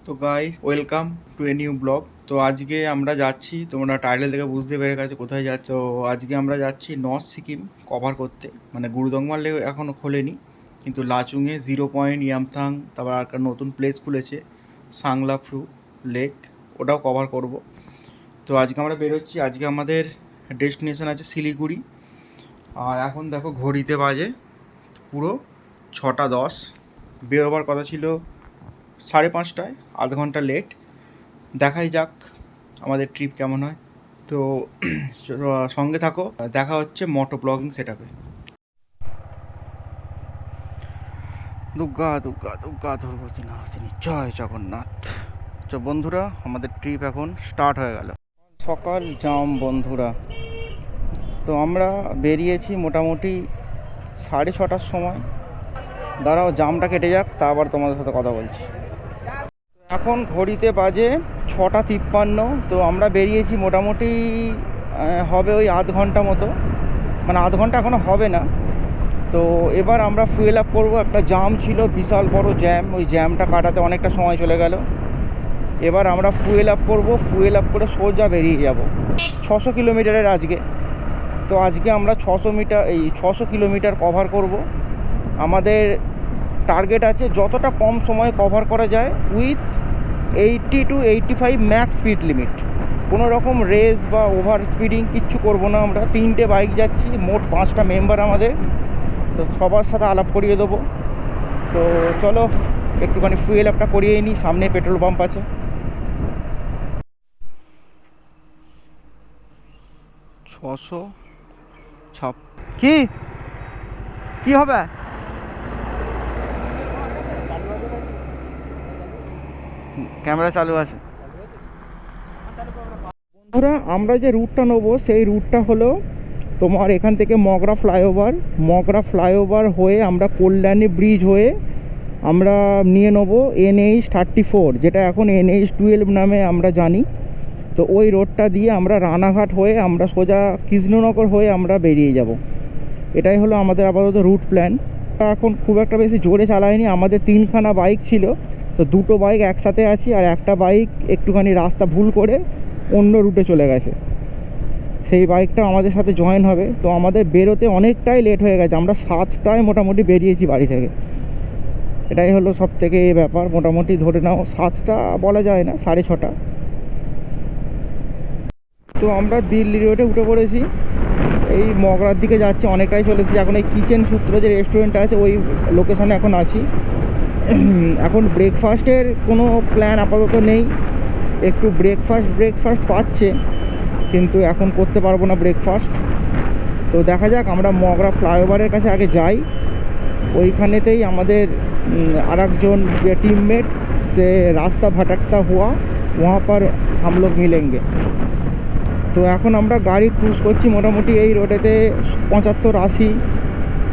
তো guys, welcome to a new blog. তো আজকে আমরা যাচ্ছি, তোমরা টাইটেল থেকে বুঝতে পেরে গেছো কোথায় যাচ্ছ। তো আজকে আমরা যাচ্ছি নর্থ সিকিম কভার করতে, মানে গুরুদংমার লেক এখনও খোলেনি, কিন্তু লাচুংয়ে 0 পয়েন্ট, ইয়ামথাং, তারপর আর একটা নতুন প্লেস খুলেছে সাংলাফ্রু লেক, ওটাও কভার করব। তো আজকে আমরা বেরোচ্ছি। আজকে আমাদের ডেস্টিনেশন আছে শিলিগুড়ি। আর এখন দেখো ঘড়িতে বাজে পুরো 6টা 10। বেরোবার কথা ছিল 5:30টায়, আধ ঘন্টা লেট। দেখাই যাক আমাদের ট্রিপ কেমন হয়। তো সঙ্গে থাকো, দেখা হচ্ছে মোটো ব্লগিং সেট আপে। দুর্গা দুর্গা দুর্গা ধর্মতী নাসিনী জয় জগন্নাথ। তো বন্ধুরা, আমাদের ট্রিপ এখন স্টার্ট হয়ে গেল। সকাল জাম বন্ধুরা। তো আমরা বেরিয়েছি মোটামুটি 6:30টার সময়। দাঁড়াও, জামটা কেটে যাক, তা আবার তোমাদের সাথে কথা বলছি। এখন ঘড়িতে বাজে 6:53। তো আমরা বেরিয়েছি মোটামুটি হবে ওই আধ ঘন্টা মতো, মানে আধ ঘন্টা এখনও হবে না। তো এবার আমরা ফুয়েল আপ করবো। একটা জ্যাম ছিল, বিশাল বড় জ্যাম, ওই জ্যামটা কাটাতে অনেকটা সময় চলে গেল। এবার আমরা ফুয়েল আপ করবো, ফুয়েল আপ করে সোজা বেরিয়ে যাব 600 কিলোমিটারের আজকে। তো আজকে আমরা 600 কিলোমিটার কভার করব। আমাদের টার্গেট আছে যতটা কম সময়ে কভার করা যায় with 80 to 85 max speed limit. কোনো রকম রেস বা ওভার স্পিডিং কিচ্ছু করব না। আমরা 3টে বাইক যাচ্ছি, মোট 5টা মেম্বার আমাদের। তো সবার সাথে আলাপ করিয়ে দেবো। তো চলো একটুখানি ফুয়েল আপটা করিয়ে নিই, সামনে পেট্রোল পাম্প আছে। 600 কি কি হবে? ক্যামেরা চালু আছে। বন্ধুরা, আমরা যে রুটটা নেবো সেই রুটটা হলো তোমার এখান থেকে মগরা ফ্লাইওভার হয়ে আমরা কল্যাণী ব্রিজ হয়ে আমরা নিয়ে নেবো NH-34, যেটা এখন NH-12 নামে আমরা জানি। তো ওই রোডটা দিয়ে আমরা রানাঘাট হয়ে আমরা সোজা কৃষ্ণনগর হয়ে আমরা বেরিয়ে যাব। এটাই হলো আমাদের আপাতত রুট প্ল্যান। এখন খুব একটা বেশি জোরে চালাইনি, আমাদের 3খানা বাইক ছিল। তো 2টো বাইক একসাথে আছি, আর একটা বাইক একটুখানি রাস্তা ভুল করে অন্য রুটে চলে গেছে, সেই বাইকটা আমাদের সাথে জয়েন হবে। তো আমাদের বেরোতে অনেকটাই লেট হয়ে গেছে, আমরা 7টায় মোটামুটি বেরিয়েছি বাড়ি থেকে। এটাই হলো সব থেকে ব্যাপার, মোটামুটি ধরে নাও 7টা বলা যায় না, 6:30। তো আমরা দিল্লি রোডে উঠে পড়েছি, এই মগরার দিকে যাচ্ছি, অনেকটাই চলেছি। এখন এই কিচেন সূত্র যে রেস্টুরেন্টটা আছে ওই লোকেশনে এখন আছি। এখন ব্রেকফাস্টের কোনো প্ল্যান আপাতত নেই। একটু ব্রেকফাস্ট পাচ্ছে, কিন্তু এখন করতে পারবো না ব্রেকফাস্ট। তো দেখা যাক, আমরা মগরা ফ্লাইওভারের কাছে আগে যাই। ওইখানেতেই আমাদের আরেকজন যে टीममेट से रास्ता भटकता हुआ वहाँ पर हम लोग मिलेंगे। তো এখন আমরা গাড়ি ক্রুজ করছি মোটামুটি এই রোডেতে 75-80,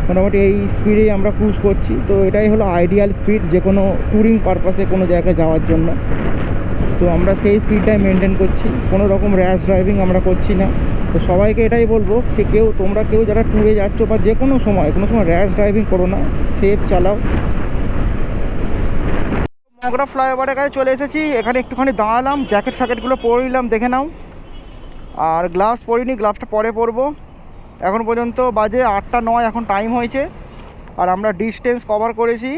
মোটামুটি এই স্পিডেই আমরা ক্রুজ করছি। তো এটাই হলো আইডিয়াল স্পিড যে কোনো ট্যুরিং পারপাসে কোনো জায়গায় যাওয়ার জন্য। তো আমরা সেই স্পিডটাই মেনটেন করছি, কোনো রকম র্যাশ ড্রাইভিং আমরা করছি না। তো সবাইকে এটাই বলবো, সে তোমরা কেউ যারা ট্যুরে যাচ্ছ বা যে কোনো সময় র্যাশ ড্রাইভিং করো না, সেফ চালাও। মগরা ফ্লাইওভারের কাছে চলে এসেছি, এখানে একটুখানি দাঁড়ালাম, জ্যাকেটগুলো পরে নিলাম, দেখে নাও। আর গ্লাভস পরিনি, গ্লাভসটা পরে পরবো। এখন পর্যন্ত বাজে 8টা 9, এখন টাইম হয়েছে। আর আমরা ডিস্টেন্স কভার করেছি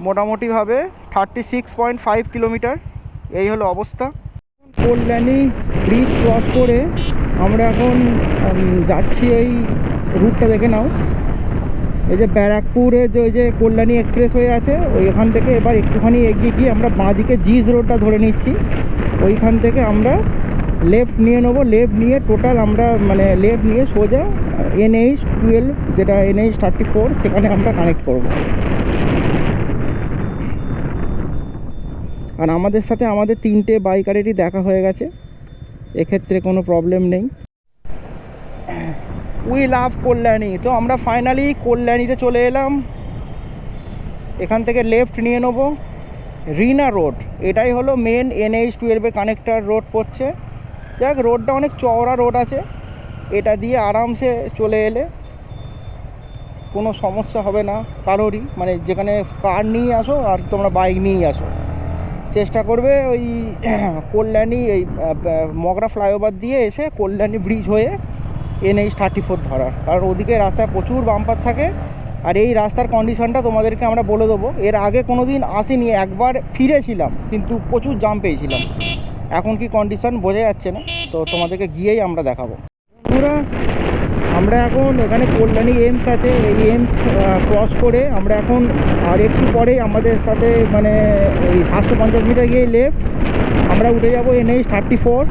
মোটামুটিভাবে 36.5 কিলোমিটার। এই হলো অবস্থা। কল্যাণী ব্রিজ ক্রস করে আমরা এখন যাচ্ছি, এই রুটটা দেখে নাও। এই যে ব্যারাকপুরে যে কল্যাণী এক্সপ্রেস হয়ে আছে, ওইখান থেকে এবার একটুখানি এগিয়ে গিয়ে আমরা বাঁদিকে জিজ রোডটা ধরে নিচ্ছি। ওইখান থেকে আমরা লেফট নিয়ে নেবো, লেফট নিয়ে টোটাল আমরা লেফট নিয়ে সোজা NH-12 যেটা NH-34 সেখানে আমরা কানেক্ট করব। আর আমাদের সাথে আমাদের 3টে বাইকারেরই দেখা হয়ে গেছে, এক্ষেত্রে কোনো প্রবলেম নেই। We love Kalyani. তো আমরা ফাইনালি কল্যাণীতে চলে এলাম। এখান থেকে লেফট নিয়ে নেব রিনা রোড, এটাই হলো মেন NH-12 কানেক্টার রোড পড়ছে। যাক, রোডটা অনেক চওড়া রোড আছে, এটা দিয়ে আরামসে চলে এলে কোনো সমস্যা হবে না কারোরই, যেখানে কার নিয়ে আসো আর তোমরা বাইক নিয়েই আসো, চেষ্টা করবে ওই কল্যাণী এই মগরা ফ্লাইওভার দিয়ে এসে কল্যাণী ব্রিজ হয়ে NH-34 ধরার, কারণ ওদিকে রাস্তায় প্রচুর বাম্পার থাকে। আর এই রাস্তার কন্ডিশনটা তোমাদেরকে আমরা বলে দেবো, এর আগে কোনো দিন আসিনি, একবার ফিরেছিলাম কিন্তু প্রচুর জাম পেয়েছিলাম। এখন কি কন্ডিশন বোঝা যাচ্ছে না, তো তোমাদেরকে গিয়েই আমরা দেখাবো। আমরা এখন এখানে কল্যাণী এইমস আছে, এই এইমস ক্রস করে আমরা এখন আর একটু পরেই আমাদের সাথে মানে এই 750 মিটার গিয়ে লেফট আমরা উঠে যাব NH-34।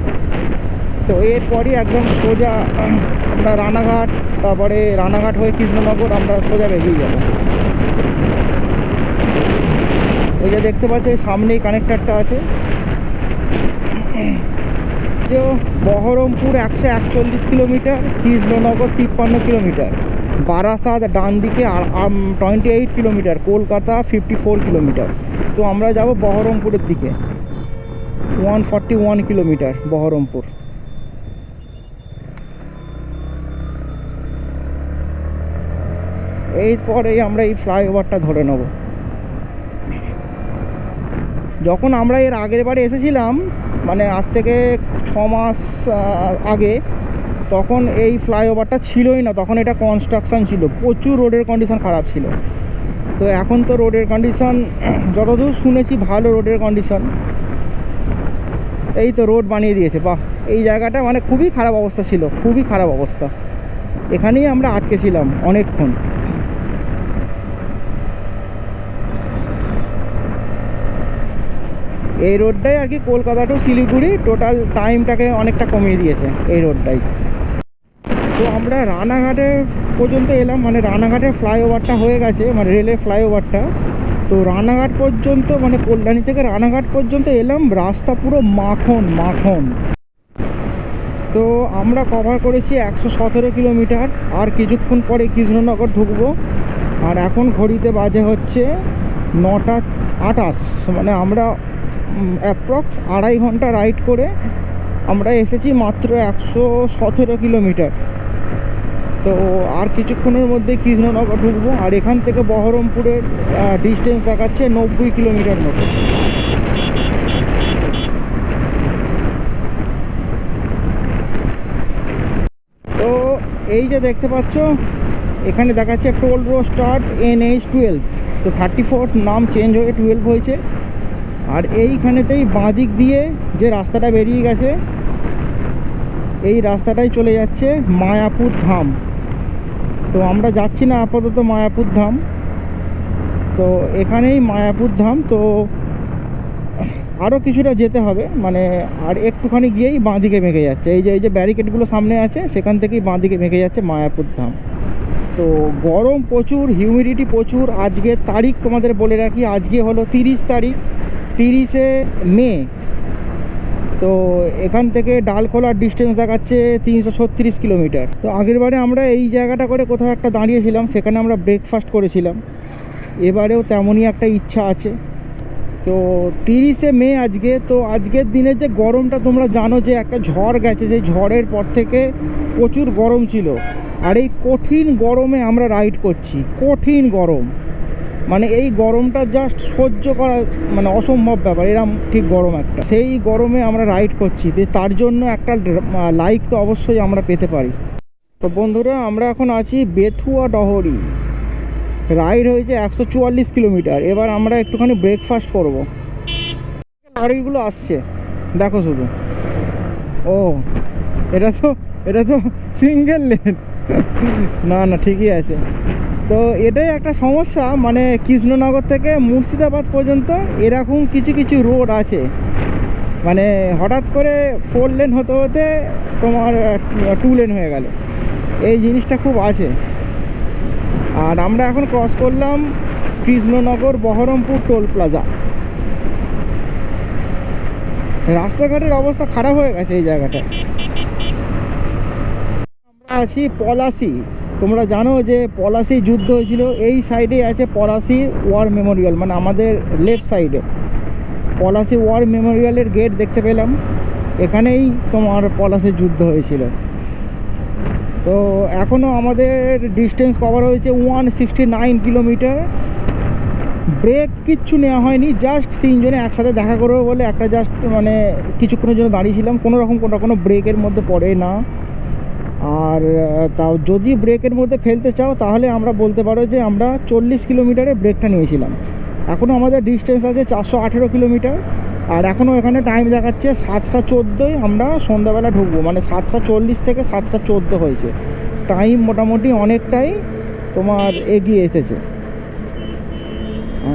তো এরপরই একদম সোজা আমরা রানাঘাট, তারপরে রানাঘাট হয়ে কৃষ্ণনগর আমরা সোজা বেরিয়ে যাব। ওই যে দেখতে পাচ্ছ সামনেই কানেক্টারটা আছে। বহরমপুর 141 কিলোমিটার, কৃষ্ণনগর 53 কিলোমিটার, বারাসাত ডান দিকে 28 কিলোমিটার, কলকাতা 54 কিলোমিটার। তো আমরা যাব বহরমপুরের দিকে, 141 কিলোমিটার বহরমপুর। এরপরেই আমরা এই ফ্লাইওভারটা ধরে নেব। যখন আমরা এর আগের বারে এসেছিলাম মানে আজ থেকে 6 মাস আগে, তখন এই ফ্লাইওভারটা ছিলই না, তখন এটা কনস্ট্রাকশান ছিল, প্রচুর রোডের কন্ডিশন খারাপ ছিল। তো এখন তো রোডের কন্ডিশন যতদূর শুনেছি ভালো রোডের কন্ডিশন। এই তো রোড বানিয়ে দিয়েছে, বাহ। এই জায়গাটা মানে খুবই খারাপ অবস্থা ছিল, খুবই খারাপ অবস্থা। এখানেই আমরা আটকেছিলাম অনেকক্ষণ। এই রোডটাই আর কি কলকাতা টু শিলিগুড়ি টোটাল টাইমটাকে অনেকটা কমিয়ে দিয়েছে এই রোডটাই। তো আমরা রানাঘাটে পর্যন্ত এলাম, মানে রানাঘাটের ফ্লাইওভারটা হয়ে গেছে, মানে রেলের ফ্লাইওভারটা। তো রানাঘাট পর্যন্ত মানে কল্যাণী থেকে রানাঘাট পর্যন্ত এলাম, রাস্তা পুরো মাখন মাখন। তো আমরা কভার করেছি 117 কিলোমিটার, আর কিছুক্ষণ পরে কৃষ্ণনগর ঢুকবো। আর এখন ঘড়িতে বাজে হচ্ছে 9:28, মানে আমরা অ্যাপ্রক্স 2.5 ঘন্টা রাইড করে আমরা এসেছি মাত্র 117 কিলোমিটার। তো আর কিছুক্ষণের মধ্যে কৃষ্ণনগর ঢুকবো। আর এখান থেকে বহরমপুরের ডিস্টেন্স দেখাচ্ছে 90 কিলোমিটার মতো। তো এই যে দেখতে পাচ্ছ এখানে দেখাচ্ছে টোল রোড স্টার্ট NH-12। তো 34 নাম চেঞ্জ হয়ে 12 হয়েছে। আর এইখানেতেই বাঁদিক দিয়ে যে রাস্তাটা বেরিয়ে গেছে, এই রাস্তাটাই চলে যাচ্ছে মায়াপুর ধাম। তো আমরা যাচ্ছি না আপাতত মায়াপুর ধাম, তো এখানেই মায়াপুর ধাম। তো আরও কিছুটা যেতে হবে, মানে আর একটুখানি গিয়েই বাঁদিকে মেঘে যাচ্ছে, এই যে ব্যারিকেডগুলো সামনে আছে সেখান থেকেই বাঁদিকে মেঘে যাচ্ছে মায়াপুর ধাম। তো গরম প্রচুর, হিউমিডিটি প্রচুর। আজকের তারিখ তোমাদের বলে রাখি, আজকে হলো 30 তারিখ, 30শে মে। তো এখান থেকে ডালখোলার ডিস্টেন্স দেখাচ্ছে 336 কিলোমিটার। তো আগের বারে আমরা এই জায়গাটা করে কোথাও একটা দাঁড়িয়েছিলাম, সেখানে আমরা ব্রেকফাস্ট করেছিলাম। এবারেও তেমনই একটা ইচ্ছা আছে। তো 30শে মে আজকে। তো আজকের দিনে যে গরমটা তোমরা জানো যে একটা ঝড় গেছে, সেই ঝড়ের পর থেকে প্রচুর গরম ছিল। আর এই কঠিন গরমে আমরা রাইড করছি, কঠিন গরম, মানে এই গরমটা জাস্ট সহ্য করা মানে অসম্ভব ব্যাপার, এরম ঠিক গরম একটা। সেই গরমে আমরা রাইড করছি, তার জন্য একটা লাইক তো অবশ্যই আমরা পেতে পারি। তো বন্ধুরা আমরা এখন আছি বেথুয়া ডহরি, রাইড হয়েছে 144 কিলোমিটার। এবার আমরা একটুখানি ব্রেকফাস্ট করব। গাড়িগুলো আসছে দেখো শুধু, ও এটা তো সিঙ্গেল লেন, না ঠিকই আছে। তো এটাই একটা সমস্যা, মানে কৃষ্ণনগর থেকে মুর্শিদাবাদ পর্যন্ত এরকম কিছু কিছু রোড আছে, মানে হঠাৎ করে 4 লেন হতে হতে তোমার 2 লেন হয়ে গেল, এই জিনিসটা খুব আছে। আর আমরা এখন ক্রস করলাম কৃষ্ণনগর বহরমপুর টোল প্লাজা। রাস্তাঘাটের অবস্থা খারাপ হয়ে গেছে এই জায়গাটা। আমরা আছি পলাশি। তোমরা জানো যে পলাশি যুদ্ধ হয়েছিল, এই সাইডে আছে পলাশি ওয়ার মেমোরিয়াল, মানে আমাদের লেফট সাইডে পলাশি ওয়ার মেমোরিয়ালের গেট দেখতে পেলাম, এখানেই তোমার পলাশির যুদ্ধ হয়েছিল। তো এখনও আমাদের ডিস্টেন্স কভার হয়েছে 169 কিলোমিটার। ব্রেক কিচ্ছু নেওয়া হয়নি, জাস্ট তিনজনে একসাথে দেখা করবো বলে একটা জাস্ট মানে কিছুক্ষণের জন্য দাঁড়িয়েছিলাম। কোনো ব্রেকের মধ্যে পড়ে না। আর তাও যদি ব্রেকের মধ্যে ফেলতে চাও তাহলে আমরা বলতে পারো যে আমরা 40 কিলোমিটারে ব্রেকটা নিয়েছিলাম। এখনও আমাদের ডিস্টেন্স আছে 418 কিলোমিটার। আর এখনও এখানে টাইম দেখাচ্ছে 7:14। আমরা সন্ধ্যাবেলা ঢুকবো, মানে 7:40 থেকে 7:14 হয়েছে। টাইম মোটামুটি অনেকটাই তোমার এগিয়ে এসেছে।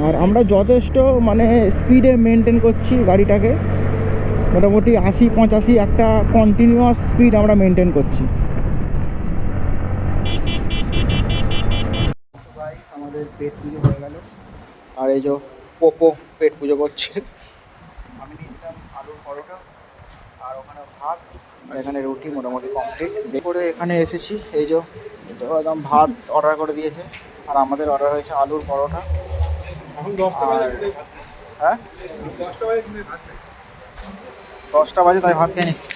আর আমরা যথেষ্ট মানে স্পিডে মেনটেন করছি গাড়িটাকে, মোটামুটি 80-85 একটা কন্টিনিউয়াস স্পিড আমরা মেনটেন করছি। ভাই আমাদের পেট পুজো হয়ে গেল, আর এই যে পোপো পেট পুজো করছে। আমি নিয়েছিলাম আলুর পরোটা, আর ওখানে ভাত, আর এখানে রুটি মোটামুটি কমপ্লিট করে এখানে এসেছি। এই যে একদম ভাত অর্ডার করে দিয়েছে, আর আমাদের অর্ডার হয়েছে আলুর পরোটা। হ্যাঁ 10টা বাজে তাই ভাত খেয়ে নিচ্ছি।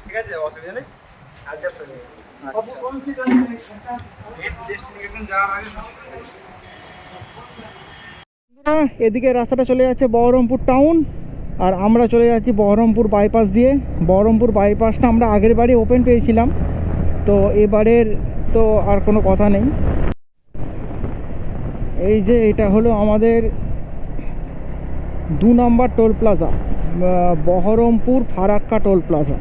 ঠিক আছে, অসুবিধা নেই। এদিকে রাস্তাটা চলে যাচ্ছে বহরমপুর টাউন, আর আমরা চলে যাচ্ছি বহরমপুর বাইপাস দিয়ে। বহরমপুর বাইপাসটা আমরা আগের বারে ওপেন পেয়েছিলাম, তো এবারের তো আর কোনো কথা নেই। এই যে এটা হলো আমাদের 2 নম্বর toll plaza, Baharampur Farakka toll plaza.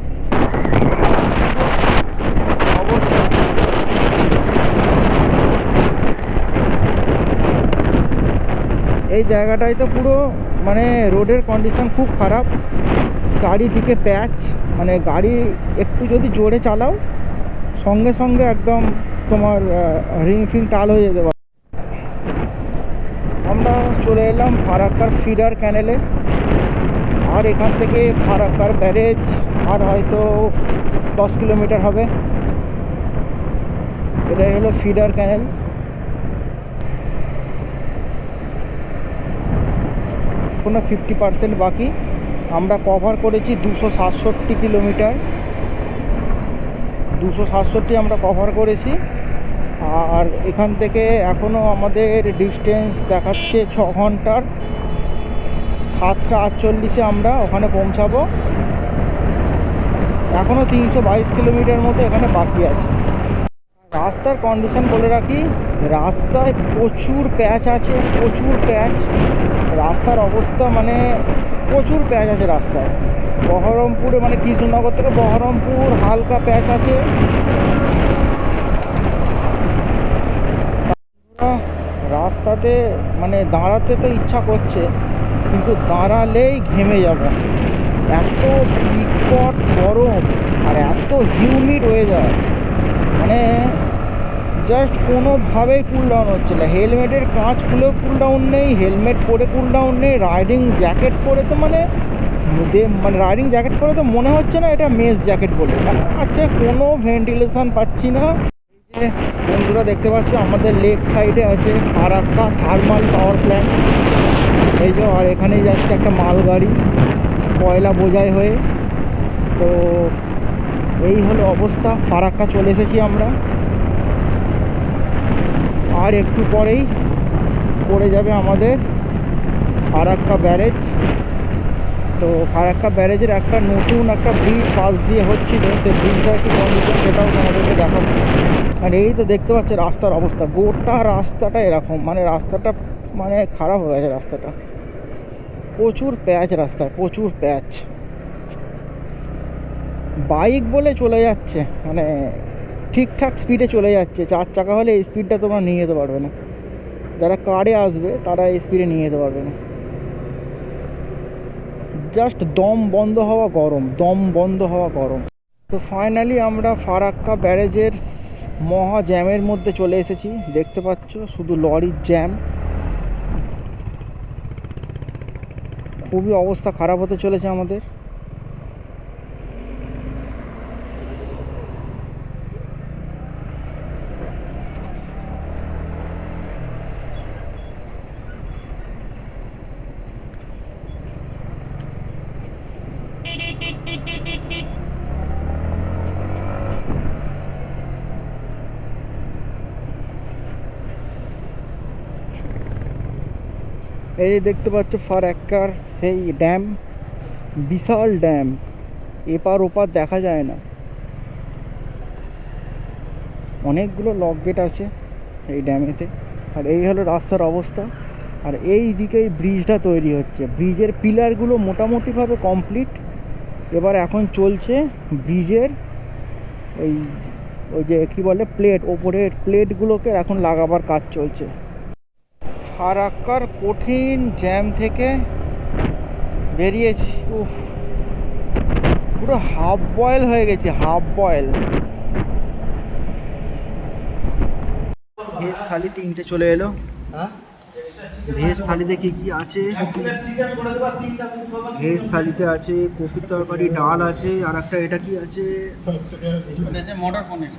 এই জায়গাটায় তো পুরো মানে রোডের কন্ডিশন খুব খারাপ, চারিদিকে প্যাচ, মানে গাড়ি একটু যদি জোরে চালাও সঙ্গে সঙ্গে একদম তোমার রিং ফিং টাল হয়ে যেতে পারে। আমরা চলে এলাম ফারাক্কার ফিডার ক্যানেলে, আর এখান থেকে ফারাক্কার ব্যারেজ আর হয়তো 10 কিলোমিটার হবে। এটাই হলো ফিডার ক্যানেল। এখনো 50% বাকি। আমরা কভার করেছি 267 কিলোমিটার, 267 আমরা কভার করেছি। আর এখান থেকে এখনও আমাদের ডিস্টেন্স দেখাচ্ছে 6 ঘন্টার। 7:48 আমরা ওখানে পৌঁছাবো। এখনও 322 কিলোমিটার মতো এখানে বাকি আছে। রাস্তার কন্ডিশন বলে রাখি, রাস্তায় প্রচুর প্যাচ আছে, প্রচুর প্যাচ। রাস্তার অবস্থা মানে প্রচুর প্যাচ আছে রাস্তায়। বহরমপুরে মানে কৃষ্ণনগর থেকে বহরমপুর হালকা প্যাচ আছে। রাস্তাতে মানে দাঁড়াতে তো ইচ্ছা করছে, কিন্তু দাঁড়ালেই ঘেমে যাব। এত বিকট গরম আর এত হিউমিড ওয়েদার, মানে জাস্ট কোনোভাবেই কুল ডাউন হচ্ছে না। হেলমেটের কাঁচ খুলেও কুল ডাউন নেই, হেলমেট পরে কুল ডাউন নেই, রাইডিং জ্যাকেট পরে তো মানে রাইডিং জ্যাকেট পরে তো মনে হচ্ছে না এটা মেস জ্যাকেট বলে। আচ্ছা, কোনো ভেন্টিলেশন পাচ্ছি না। এই যে বন্ধুরা দেখতে পাচ্ছ আমাদের লেফট সাইডে আছে ফারাক্কা থার্মাল পাওয়ার প্ল্যান্ট। এই যে, আর এখানেই যাচ্ছে একটা মালগাড়ি কয়লা বোঝাই হয়ে। তো এই হলো অবস্থা, ফারাক্কা চলে এসেছি আমরা। আর একটু পরেই পড়ে যাবে আমাদের ফারাক্কা ব্যারেজ। তো ফারাক্কা ব্যারেজের একটা নতুন একটা ব্রিজ পাশ দিয়ে হচ্ছিল, সেই ব্রিজটা একটু কন্ডিশন সেটাও তোমাদেরকে দেখাবো। আর এই তো দেখতে পাচ্ছ রাস্তার অবস্থা, গোটা রাস্তাটা এরকম, মানে রাস্তাটা মানে খারাপ হয়ে গেছে রাস্তাটা। প্রচুর প্যাচ রাস্তায়, প্রচুর প্যাচ। বাইক বলে চলে যাচ্ছে, মানে ঠিকঠাক স্পিডে চলে যাচ্ছে। 4 চাকা হলে এই স্পিডটা তোমরা নিয়ে যেতে পারবে না, যারা কারে আসবে তারা এই স্পিডে নিয়ে যেতে পারবে না। জাস্ট দম বন্ধ হওয়া গরম, দম বন্ধ হওয়া গরম। তো ফাইনালি আমরা ফারাক্কা ব্যারেজের মহা জ্যামের মধ্যে চলে এসেছি। দেখতে পাচ্ছ শুধু লরির জ্যাম, খুবই অবস্থা খারাপ হতে চলেছে আমাদের। এই যে দেখতে পাচ্ছ ফারাক্কার সেই ড্যাম, বিশাল ড্যাম, এপার ওপার দেখা যায় না। অনেকগুলো লক গেট আছে এই ড্যামেতে। আর এই হলো রাস্তার অবস্থা। আর এই দিকেই ব্রিজটা তৈরি হচ্ছে, ব্রিজের পিলারগুলো মোটামুটিভাবে কমপ্লিট। এবার এখন চলছে ব্রিজের ওই ওই যে কী বলে প্লেট, ওপরের প্লেটগুলোকে এখন লাগাবার কাজ চলছে। ফারাক্কার কঠিন জ্যাম থেকে বেরিয়েছি। উফ, পুরো হাফ বয়েল হয়ে গেছে, হাফ বয়েল। ভেজ থালি 3টে চলে এলো। ভেজ থালিতে কি কি আছে? ভেজ থালিতে আছে কপির তরকারি, ডাল আছে, আর একটা এটা কি আছে, মটর পনির।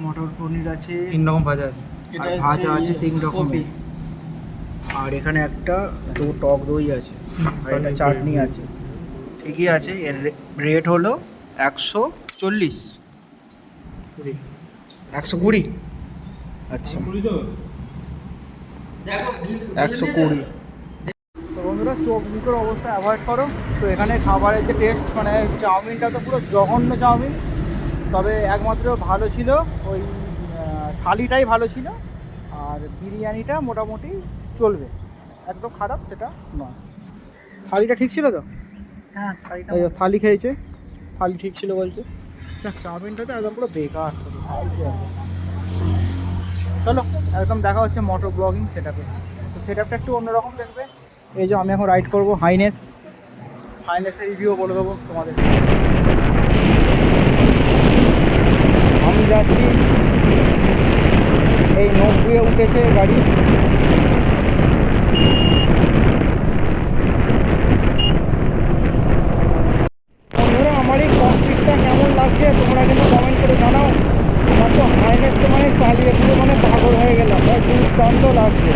মটর পনির আছে, 3 রকম ভাজা আছে, ভাজা আছে 3 রকম। আর এখানে একটা টক দই আছে, আর একটা চাটনি আছে। ঠিকই আছে। এর রেট হলো 140, 120। আচ্ছা, 120। তো বন্ধুরা, চোখ মুখের অবস্থা অ্যাভয়েড করো। তো এখানে খাবারের যে টেস্ট, মানে চাউমিনটা তো পুরো জঘন্য চাউমিন। তবে একমাত্র ভালো ছিল ওই থালিটাই ভালো ছিল, আর বিরিয়ানিটা মোটামুটি চলবে, একদম খারাপ সেটা নয়। থালিটা ঠিক ছিল তো? হ্যাঁ, থালি খেয়েছে, থালি ঠিক ছিল বলছে। চাউমিনটা তো একদম পুরো বেকার। চলো একদম দেখা হচ্ছে মোটর ব্লগিং সেটআপে। তো সেটআপটা একটু অন্যরকম দেখবে। এই যে আমি এখন রাইড করব হাইনেসের রিভিউ বলে দেবো তোমাদের। আমি যাচ্ছি, এই 90-এ উঠেছে গাড়ি। বন্ধুরা, আমার এই ককপিটটা কেমন লাগছে তোমরা কিন্তু কমেন্ট করে জানাও। আমার তো হাইনেস তো মানে চালিয়ে পুরো মানে পাগল হয়ে গেলাম, দুর্দান্ত লাগছে,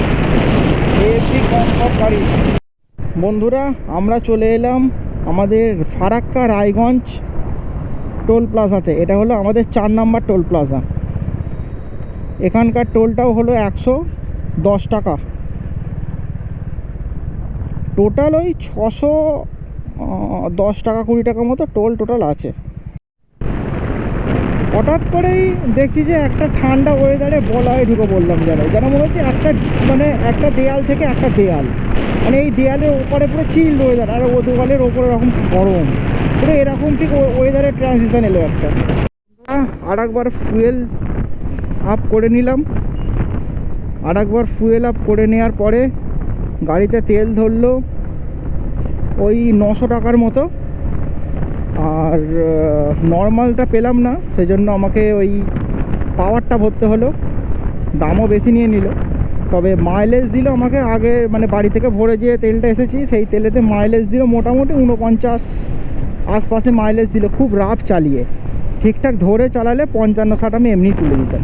হেভি কমফর্ট গাড়ি। বন্ধুরা, আমরা চলে এলাম আমাদের ফারাক্কা রায়গঞ্জ টোল প্লাজাতে। এটা হলো আমাদের 4 নম্বর টোল প্লাজা। এখানকার টোলটাও হলো 110 টাকা। টোটাল ওই 610 টাকা 20 টাকা মতো টোল টোটাল আছে। হঠাৎ করেই দেখছি যে একটা ঠান্ডা ওয়েদারে বলয়ে ঢুকে বললাম, যেন মনে হচ্ছে একটা দেয়াল থেকে একটা দেয়াল, মানে এই দেয়ালের ওপরে পুরো চিল্ড ওয়েদার, আর ও দেওয়ালের ওপরে এরকম গরম, পুরো এরকম ঠিক ওয়েদারের ট্রানজিশন এলো একটা। আর একবার ফুয়েল আপ করে নিলাম। ফুয়েল আপ করে নেওয়ার পরে গাড়িতে তেল ধরলো ওই 900 টাকার মতো। আর নর্মালটা পেলাম না, সেই জন্য আমাকে ওই পাওয়ারটা ভরতে হলো। দামও বেশি নিয়ে নিল, তবে মাইলেজ দিল আমাকে। আগে মানে বাড়ি থেকে ভরে যে তেলটা এসেছি সেই তেলেতে মাইলেজ দিল মোটামুটি 49 আশপাশে মাইলেজ দিল। খুব রাফ চালিয়ে, ঠিকঠাক ধরে চালালে 55-60 আমি এমনি তুলে দিতাম।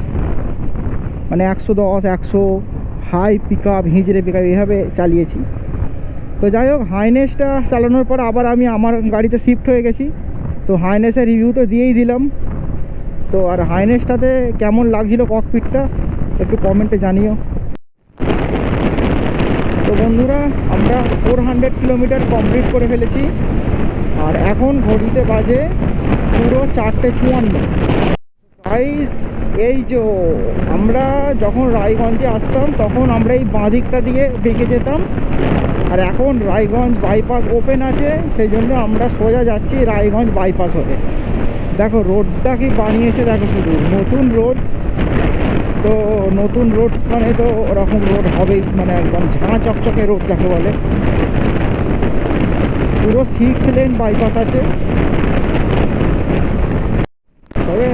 মানে 110, 100 হাই পিক আপ, হিজড়ে পিক আপ এইভাবে চালিয়েছি। তো যাই হোক, হাইনেসটা চালানোর পর আবার আমি আমার গাড়িতে শিফট হয়ে গেছি। তো হাইনেসের রিভিউ তো দিয়েই দিলাম। তো আর হাইনেসটাতে কেমন লাগছিল ককপিটটা একটু কমেন্টে জানিও। তো বন্ধুরা, আমরা 400 কিলোমিটার কমপ্লিট করে ফেলেছি। আর এখন ঘড়িতে বাজে পুরো 4:54। গাইস, এই যে আমরা যখন রায়গঞ্জে আসতাম তখন আমরা এই বাঁদিকটা দিয়ে বেঁকে যেতাম, আর এখন রায়গঞ্জ বাইপাস ওপেন আছে, সেই জন্য আমরা সোজা যাচ্ছি রায়গঞ্জ বাইপাস হতে। দেখো রোডটা কি বানিয়েছে, দেখো শুধু নতুন রোড। তো নতুন রোড মানে তো ওরকম রোড হবেই, মানে একদম ঝাঁ চকচকে রোড যাকে বলে। পুরো 6 লেন বাইপাস আছে। তবে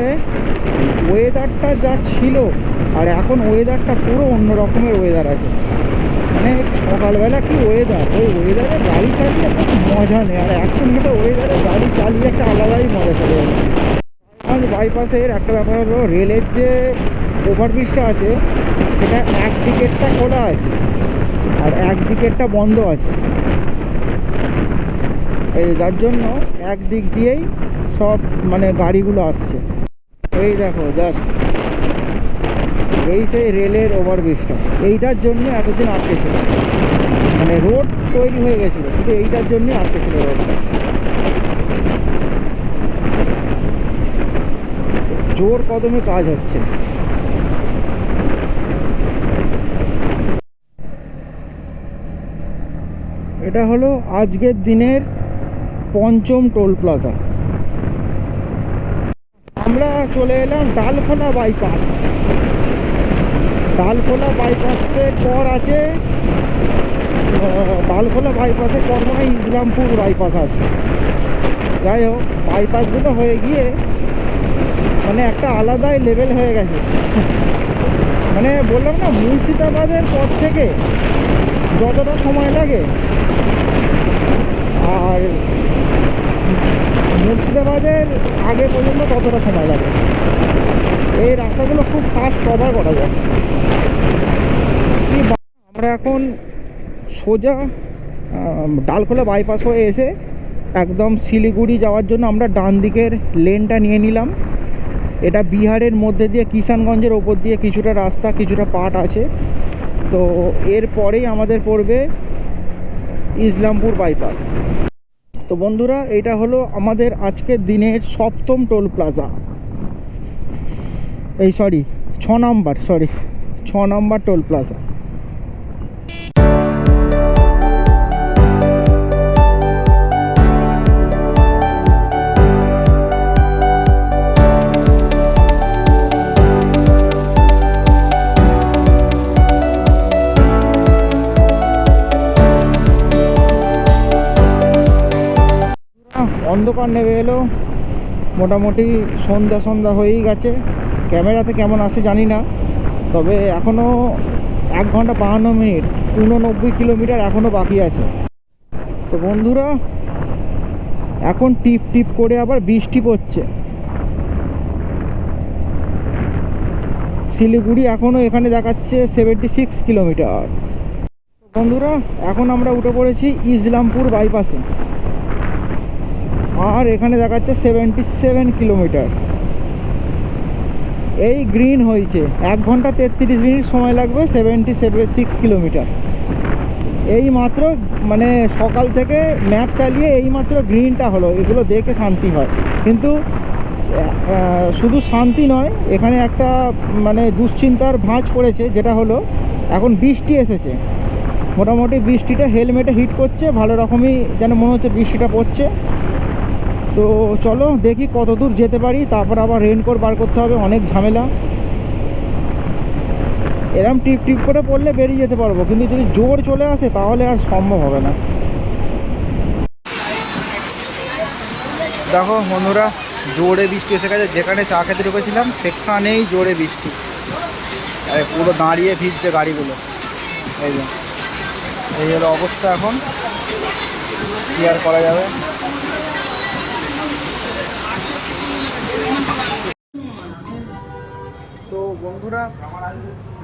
ওয়েদারটা যা ছিল আর এখন ওয়েদারটা পুরো অন্য রকমের ওয়েদার আছে। মানে সকালবেলা কি ওয়েদার, ওই ওয়েদারে গাড়ি চালিয়ে একটা মজা নেই। আর এখন কিন্তু ওয়েদারে গাড়ি চালিয়ে একটা আলাদাই মজা চলে যাবে। আর বাইপাসের একটা ব্যাপার হলো, রেলের যে ওভারব্রিজটা আছে সেটা একদিকেরটা খোলা আছে আর একদিকেরটা বন্ধ আছে। এই যার জন্য একদিক দিয়েই সব মানে গাড়িগুলো আসছে। এই দেখো জাস্ট এই সেই রেলের ওভারব্রিজটা, এইটার জন্য এতদিন আটকে ছিল, মানে রোড তৈরি হয়ে গেছিলো শুধু এইটার জন্যই আটকে ছিল রোডটা। জোর কদমে কাজ হচ্ছে। এটা হলো আজকের দিনের পঞ্চম টোল প্লাজা। আমরা চলে এলাম ডালখোলা বাইপাস। ডালখোলা বাইপাসের পর আছে, ডালখোলা বাইপাসের পর মনে হয় ইসলামপুর বাইপাস আছে। যাই হোক, বাইপাসগুলো হয়ে গিয়ে মানে একটা আলাদাই লেভেল হয়ে গেছে। মানে বললাম না, মুর্শিদাবাদের পর থেকে যতটা সময় লাগে আর মুর্শিদাবাদের আগে পর্যন্ত ততটা সময় লাগে। এই রাস্তাগুলো খুব ফাস্ট কভার করা যায়। আমরা এখন সোজা ডালখোলা বাইপাস হয়ে এসে একদম শিলিগুড়ি যাওয়ার জন্য আমরা ডান দিকের লেনটা নিয়ে নিলাম। এটা বিহারের মধ্যে দিয়ে কিষানগঞ্জের ওপর দিয়ে কিছুটা রাস্তা, কিছুটা পার্ট আছে। তো এরপরেই আমাদের পড়বে ইসলামপুর বাইপাস। তো বন্ধুরা, এটা হলো আমাদের আজকের দিনের সপ্তম টোল প্লাজা, এই সরি 6 নম্বর টোল প্লাজা। অন্ধকার নেমে এলো, মোটামুটি সন্ধ্যা হয়েই গেছে। ক্যামেরাতে কেমন আসে জানি না, তবে এখনও 1 ঘন্টা 52 মিনিট, 89 কিলোমিটার এখনও বাকি আছে। তো বন্ধুরা, এখন টিপ টিপ করে আবার বৃষ্টি পড়ছে। শিলিগুড়ি এখনও এখানে দেখাচ্ছে 76 কিলোমিটার। বন্ধুরা, এখন আমরা উঠে পড়েছি ইসলামপুর বাইপাসে, আর এখানে দেখাচ্ছে 77 কিলোমিটার। এই গ্রিন হয়েছে, 1 ঘন্টা 33 মিনিট সময় লাগবে, 76 কিলোমিটার। এই মাত্র মানে সকাল থেকে ম্যাপ চালিয়ে এই মাত্র গ্রিনটা হলো, এগুলো দেখে শান্তি হয়। কিন্তু শুধু শান্তি নয়, এখানে একটা মানে দুশ্চিন্তার ভাঁজ পড়েছে, যেটা হলো এখন বৃষ্টি এসেছে। মোটামুটি বৃষ্টিটা হেলমেটে হিট করছে, ভালো রকমই যেন মনে হচ্ছে বৃষ্টিটা পড়ছে। তো চলো দেখি কত দূর যেতে পারি, তারপর আবার রেনকোট বার করতে হবে, অনেক ঝামেলা। এরম টিপ টিপ করে পড়লে বেরিয়ে যেতে পারবো, কিন্তু যদি জোর চলে আসে তাহলে আর সম্ভব হবে না। দেখো বন্ধুরা, জোরে বৃষ্টি এসে গেছে। যেখানে চা খেতে ঢুকেছিলাম সেখানেই জোরে বৃষ্টি, পুরো দাঁড়িয়ে ভিজছে গাড়িগুলো। এই হলো অবস্থা, এখন কি আর করা যাবে। তো বন্ধুরা,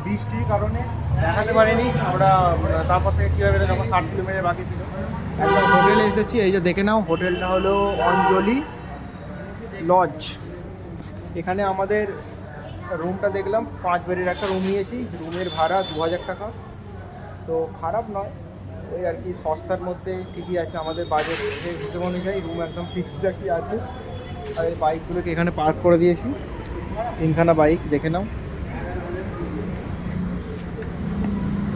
বৃষ্টির কারণে দেখাতে পারিনি আমরা, তারপর থেকে কীভাবে যখন 60 কিলোমিটার বাকি ছিল একটা হোটেলে এসেছি। এই যে দেখে নাও, হোটেলটা হলো অঞ্জলি লজ। এখানে আমাদের রুমটা দেখলাম, 5 বেডের একটা রুম নিয়েছি। রুমের ভাড়া 2000 টাকা। তো খারাপ নয়, ওই আর কি সস্তার মধ্যে ঠিকই আছে। আমাদের বাজেট হিসেব অনুযায়ী রুম একদম ফিক্সড কি আছে। আর এই বাইকগুলোকে এখানে পার্ক করে দিয়েছি, 3খানা বাইক, দেখে নাও।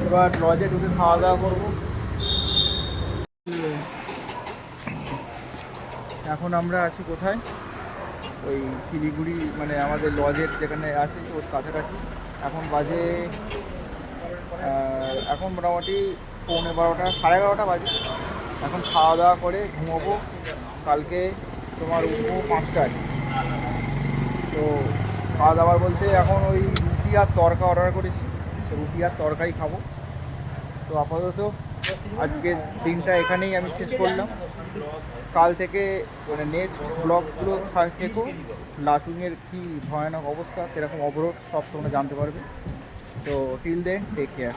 এবার লজে ঢুকে খাওয়া দাওয়া করবো। এখন আমরা আছি কোথায়, ওই শিলিগুড়ি, মানে আমাদের লজের যেখানে আছে ওর কাছাকাছি। এখন বাজে এখন মোটামুটি 11:15, 11:30 বাজে। এখন খাওয়া দাওয়া করে ঘুমোবো। কালকে তোমার উঠবো 5টায়। তো খাওয়া দাওয়ার বলতে এখন ওই রুটি আর তরকা অর্ডার করেছি, তো রুটি আর তরকাই খাবো। তো আপাতত আজকের দিনটা এখানেই আমি শেষ করলাম। কাল থেকে মানে নেক্সট ব্লগগুলো থেকেও লাচুংয়ের কী ভয়ানক অবস্থা, সেরকম অবরোধ সব তোমরা জানতে পারবে। তো টিল দেন, টেক কেয়ার।